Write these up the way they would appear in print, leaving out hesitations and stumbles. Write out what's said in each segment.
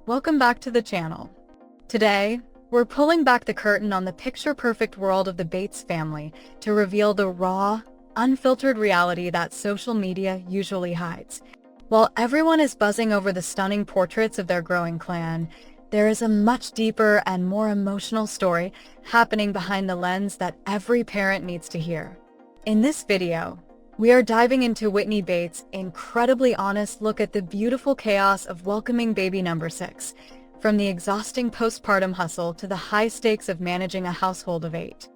Welcome back to the channel. Today, we're pulling back the curtain on the picture-perfect world of the Bates family to reveal the raw, unfiltered reality that social media usually hides. While everyone is buzzing over the stunning portraits of their growing clan, there is a much deeper and more emotional story happening behind the lens that every parent needs to hear. In this video, we are diving into Whitney Bates' incredibly honest look at the beautiful chaos of welcoming baby number 6, from the exhausting postpartum hustle to the high stakes of managing a household of 8.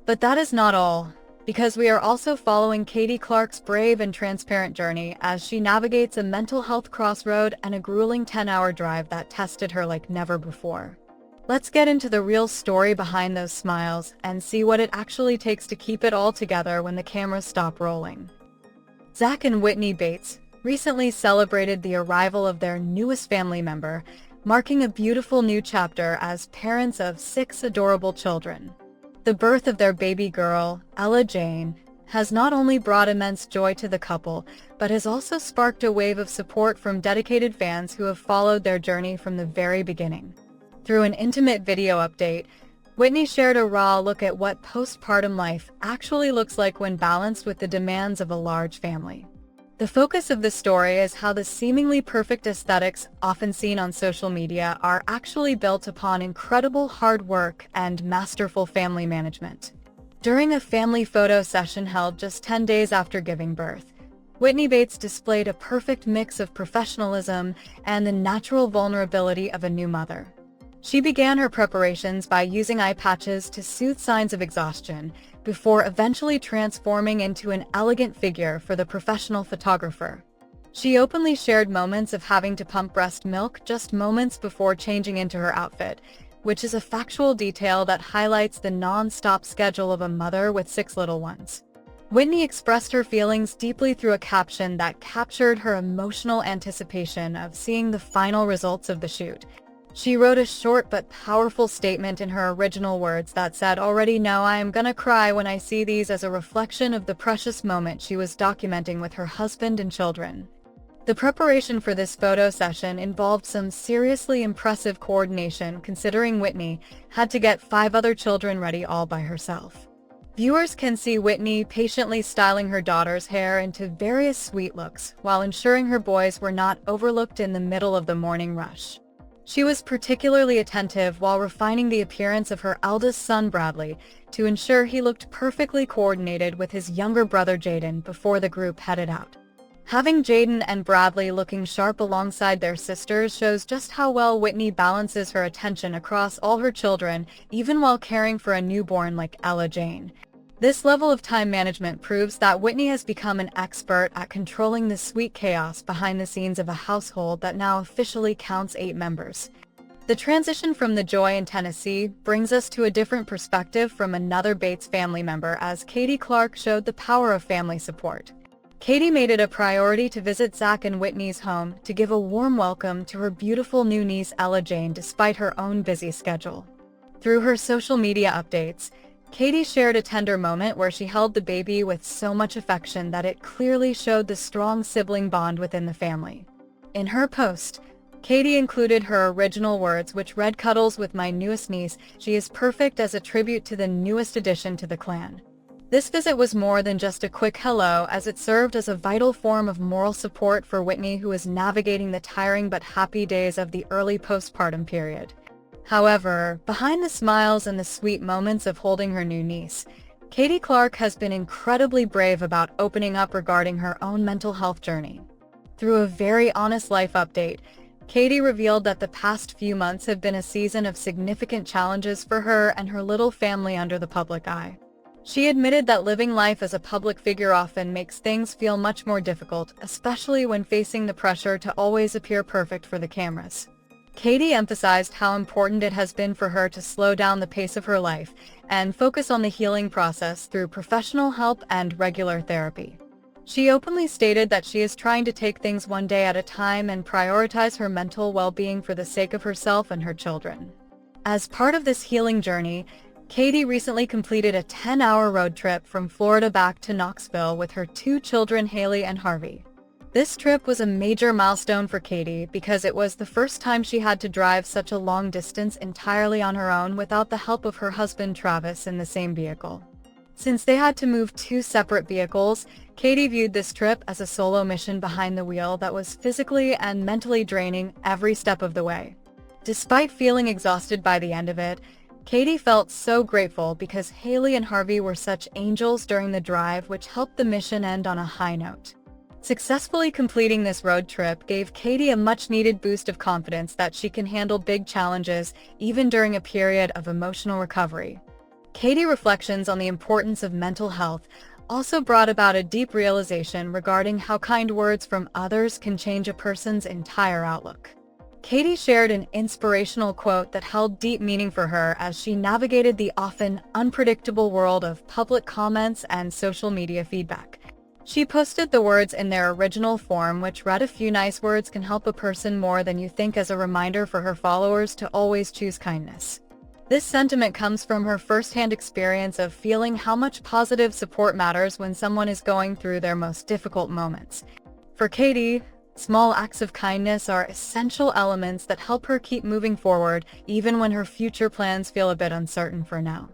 But that is not all, because we are also following Katie Clark's brave and transparent journey as she navigates a mental health crossroad and a grueling 10-hour drive that tested her like never before. Let's get into the real story behind those smiles and see what it actually takes to keep it all together when the cameras stop rolling. Zach and Whitney Bates recently celebrated the arrival of their newest family member, marking a beautiful new chapter as parents of 6 adorable children. The birth of their baby girl, Ella Jane, has not only brought immense joy to the couple, but has also sparked a wave of support from dedicated fans who have followed their journey from the very beginning. Through an intimate video update, Whitney shared a raw look at what postpartum life actually looks like when balanced with the demands of a large family. The focus of the story is how the seemingly perfect aesthetics often seen on social media are actually built upon incredible hard work and masterful family management. During a family photo session held just 10 days after giving birth, Whitney Bates displayed a perfect mix of professionalism and the natural vulnerability of a new mother. She began her preparations by using eye patches to soothe signs of exhaustion, before eventually transforming into an elegant figure for the professional photographer. She openly shared moments of having to pump breast milk just moments before changing into her outfit, which is a factual detail that highlights the non-stop schedule of a mother with 6 little ones. Whitney expressed her feelings deeply through a caption that captured her emotional anticipation of seeing the final results of the shoot. She wrote a short but powerful statement in her original words that said, "Already know I am gonna cry when I see these," as a reflection of the precious moment she was documenting with her husband and children. The preparation for this photo session involved some seriously impressive coordination, considering Whitney had to get 5 other children ready all by herself. Viewers can see Whitney patiently styling her daughter's hair into various sweet looks while ensuring her boys were not overlooked in the middle of the morning rush. She was particularly attentive while refining the appearance of her eldest son Bradley to ensure he looked perfectly coordinated with his younger brother Jaden before the group headed out. Having Jaden and Bradley looking sharp alongside their sisters shows just how well Whitney balances her attention across all her children, even while caring for a newborn like Ella Jane. This level of time management proves that Whitney has become an expert at controlling the sweet chaos behind the scenes of a household that now officially counts 8 members. The transition from the joy in Tennessee brings us to a different perspective from another Bates family member, as Katie Clark showed the power of family support. Katie made it a priority to visit Zach and Whitney's home to give a warm welcome to her beautiful new niece Ella Jane despite her own busy schedule. Through her social media updates, Katie shared a tender moment where she held the baby with so much affection that it clearly showed the strong sibling bond within the family. In her post, Katie included her original words, which read, "Cuddles with my newest niece, she is perfect," as a tribute to the newest addition to the clan. This visit was more than just a quick hello, as it served as a vital form of moral support for Whitney, who is navigating the tiring but happy days of the early postpartum period. However, behind the smiles and the sweet moments of holding her new niece, Katie Clark has been incredibly brave about opening up regarding her own mental health journey. Through a very honest life update, Katie revealed that the past few months have been a season of significant challenges for her and her little family under the public eye. She admitted that living life as a public figure often makes things feel much more difficult, especially when facing the pressure to always appear perfect for the cameras. Katie emphasized how important it has been for her to slow down the pace of her life and focus on the healing process through professional help and regular therapy. She openly stated that she is trying to take things one day at a time and prioritize her mental well-being for the sake of herself and her children. As part of this healing journey, Katie recently completed a 10-hour road trip from Florida back to Knoxville with her 2 children, Haley and Harvey. This trip was a major milestone for Katie because it was the first time she had to drive such a long distance entirely on her own without the help of her husband Travis in the same vehicle. Since they had to move two separate vehicles, Katie viewed this trip as a solo mission behind the wheel that was physically and mentally draining every step of the way. Despite feeling exhausted by the end of it, Katie felt so grateful because Haley and Harvey were such angels during the drive, which helped the mission end on a high note. Successfully completing this road trip gave Katie a much-needed boost of confidence that she can handle big challenges even during a period of emotional recovery. Katie's reflections on the importance of mental health also brought about a deep realization regarding how kind words from others can change a person's entire outlook. Katie shared an inspirational quote that held deep meaning for her as she navigated the often unpredictable world of public comments and social media feedback. She posted the words in their original form, which read, "A few nice words can help a person more than you think," as a reminder for her followers to always choose kindness. This sentiment comes from her firsthand experience of feeling how much positive support matters when someone is going through their most difficult moments. For Katie, small acts of kindness are essential elements that help her keep moving forward even when her future plans feel a bit uncertain for now.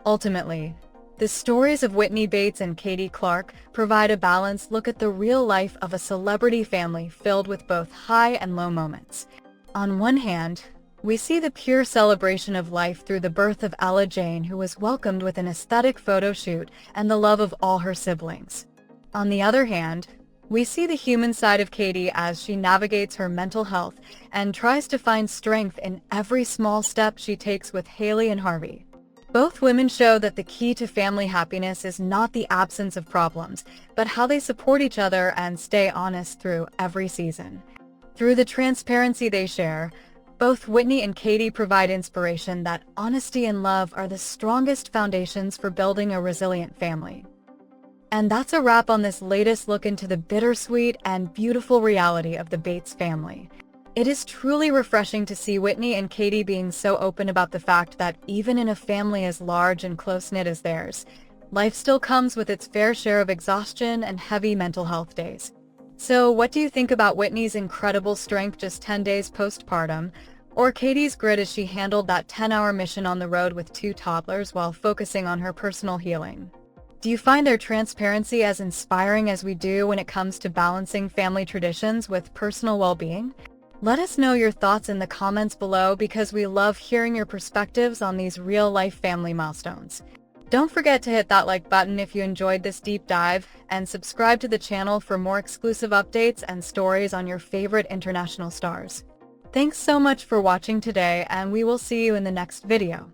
Ultimately, the stories of Whitney Bates and Katie Clark provide a balanced look at the real life of a celebrity family filled with both high and low moments. On one hand, we see the pure celebration of life through the birth of Ella Jane, who was welcomed with an aesthetic photo shoot and the love of all her siblings. On the other hand, we see the human side of Katie as she navigates her mental health and tries to find strength in every small step she takes with Haley and Harvey. Both women show that the key to family happiness is not the absence of problems, but how they support each other and stay honest through every season. Through the transparency they share, both Whitney and Katie provide inspiration that honesty and love are the strongest foundations for building a resilient family. And that's a wrap on this latest look into the bittersweet and beautiful reality of the Bates family. It is truly refreshing to see Whitney and Katie being so open about the fact that even in a family as large and close-knit as theirs, life still comes with its fair share of exhaustion and heavy mental health days. So what do you think about Whitney's incredible strength just 10 days postpartum, or Katie's grit as she handled that 10-hour mission on the road with two toddlers while focusing on her personal healing? Do you find their transparency as inspiring as we do when it comes to balancing family traditions with personal well-being? Let us know your thoughts in the comments below because we love hearing your perspectives on these real-life family milestones. Don't forget to hit that like button if you enjoyed this deep dive, and subscribe to the channel for more exclusive updates and stories on your favorite international stars. Thanks so much for watching today, and we will see you in the next video.